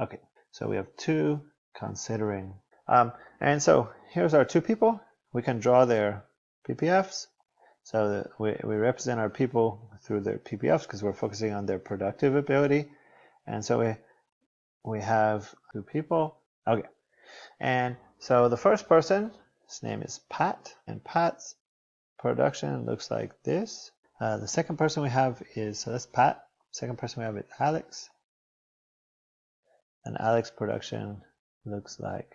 Okay, so we have 2 considering. And so here's our 2 people. We can draw their PPFs. So we represent our people through their PPFs because we're focusing on their productive ability. And so we have 2 people. Okay, and so the first person, his name is Pat, and Pat's production looks like this. The second person we have is, so that's Pat. Second person we have is Alex. And Alex's production looks like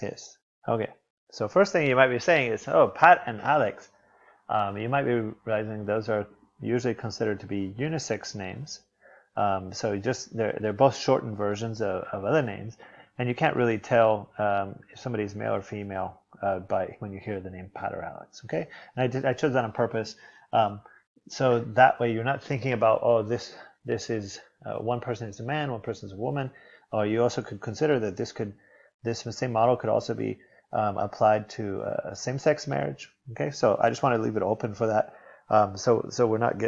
this. Okay, so first thing you might be saying is, oh, Pat and Alex. You might be realizing those are usually considered to be unisex names. So just they're both shortened versions of other names, and you can't really tell if somebody's male or female by when you hear the name Pat or Alex. Okay, and I chose that on purpose, so that way you're not thinking about, oh, this is one person is a man, one person is a woman. Or you also could consider that this same model could also be applied to a same-sex marriage. Okay, so I just want to leave it open for that, so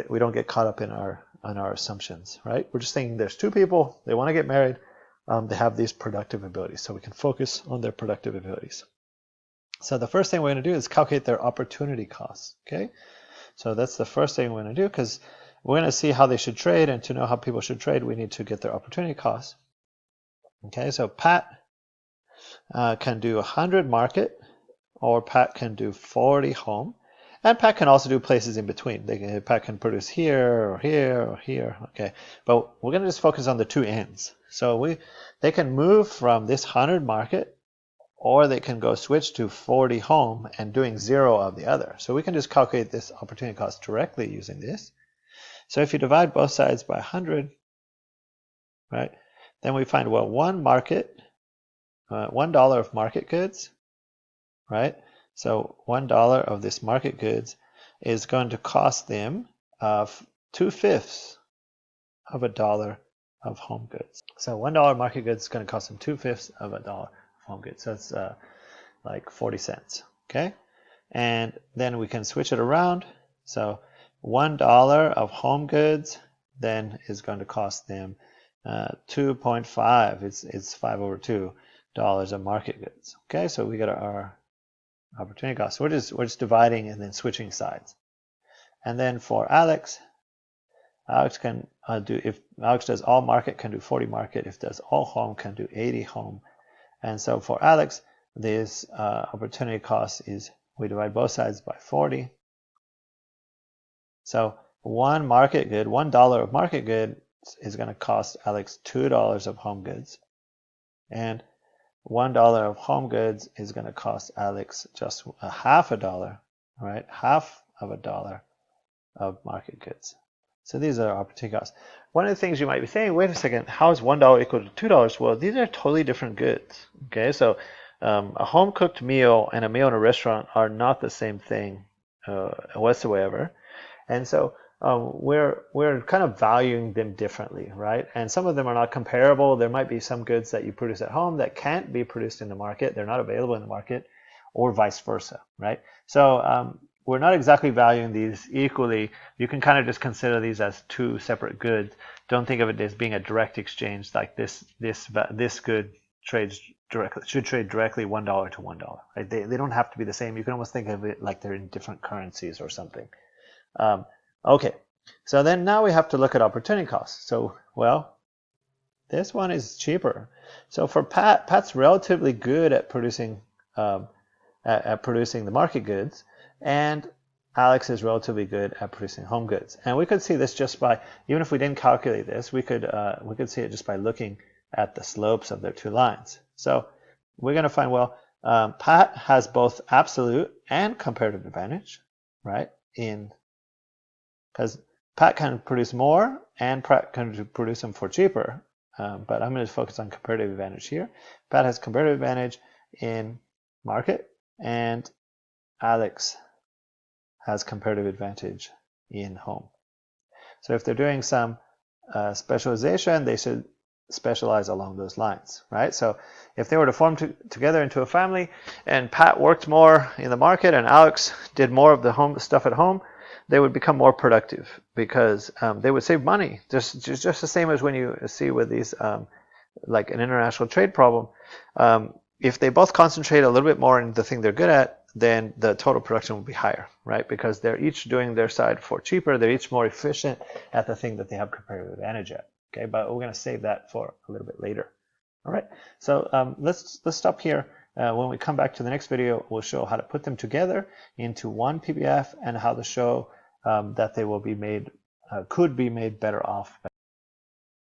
we don't get caught up in our assumptions, right? We're just thinking there's 2 people, they want to get married, they have these productive abilities, so we can focus on their productive abilities. So the first thing we're going to do is calculate their opportunity costs. Okay, so that's the first thing we're going to do, because we're going to see how they should trade, and to know how people should trade, we need to get their opportunity costs. Okay, so Pat can do 100 market, or Pat can do 40 home, and Pat can also do places in between. Pat can produce here or here or here. Okay, but we're going to just focus on the 2 ends. So they can move from this 100 market, or they can go switch to 40 home and doing 0 of the other. So we can just calculate this opportunity cost directly using this. So if you divide both sides by 100, right, then we find, well, $1 of market goods, right? So $1 of this market goods is going to cost them 2/5 of a dollar of home goods. So $1 market goods is going to cost them 2/5 of a dollar of home goods. So that's like 40 cents. Okay, and then we can switch it around. So $1 of home goods then is going to cost them 2.5. It's 5/2 dollars of market goods. Okay, so we got our opportunity cost. So we're just dividing and then switching sides. And then for Alex can do, if Alex does all market, can do 40 market. If does all home, can do 80 home. And so for Alex, this opportunity cost is, we divide both sides by 40. So $1 of market good is going to cost Alex $2 of home goods, and $1 of home goods is going to cost Alex just half a dollar, right? Half of a dollar of market goods. So these are opportunity costs. One of the things you might be saying, wait a second, how is $1 equal to $2? Well, these are totally different goods. Okay, so a home cooked meal and a meal in a restaurant are not the same thing whatsoever, and so we're kind of valuing them differently, right? And some of them are not comparable. There might be some goods that you produce at home that can't be produced in the market. They're not available in the market, or vice versa, right? So we're not exactly valuing these equally. You can kind of just consider these as 2 separate goods. Don't think of it as being a direct exchange, like this good should trade directly $1 to $1. Right? They don't have to be the same. You can almost think of it like they're in different currencies or something. Okay, so then now we have to look at opportunity costs. So, well, this one is cheaper. So for Pat's relatively good at producing the market goods, and Alex is relatively good at producing home goods. And we could see this just by, even if we didn't calculate this, we could see it just by looking at the slopes of their 2 lines. So we're going to find, well, Pat has both absolute and comparative advantage, right? Because Pat can produce more and Pat can produce them for cheaper, but I'm going to focus on comparative advantage here. Pat has comparative advantage in market, and Alex has comparative advantage in home. So if they're doing some specialization, they should specialize along those lines, right? So if they were to form together into a family, and Pat worked more in the market and Alex did more of the home stuff at home, they would become more productive, because they would save money, just the same as when you see with these like an international trade problem, if they both concentrate a little bit more in the thing they're good at, then the total production will be higher, right? Because they're each doing their side for cheaper. They're each more efficient at the thing that they have comparative advantage at. Okay, but we're going to save that for a little bit later. All right, so let's stop here. When we come back to the next video, we'll show how to put them together into one PPF and how to show that they will be made, could be made better off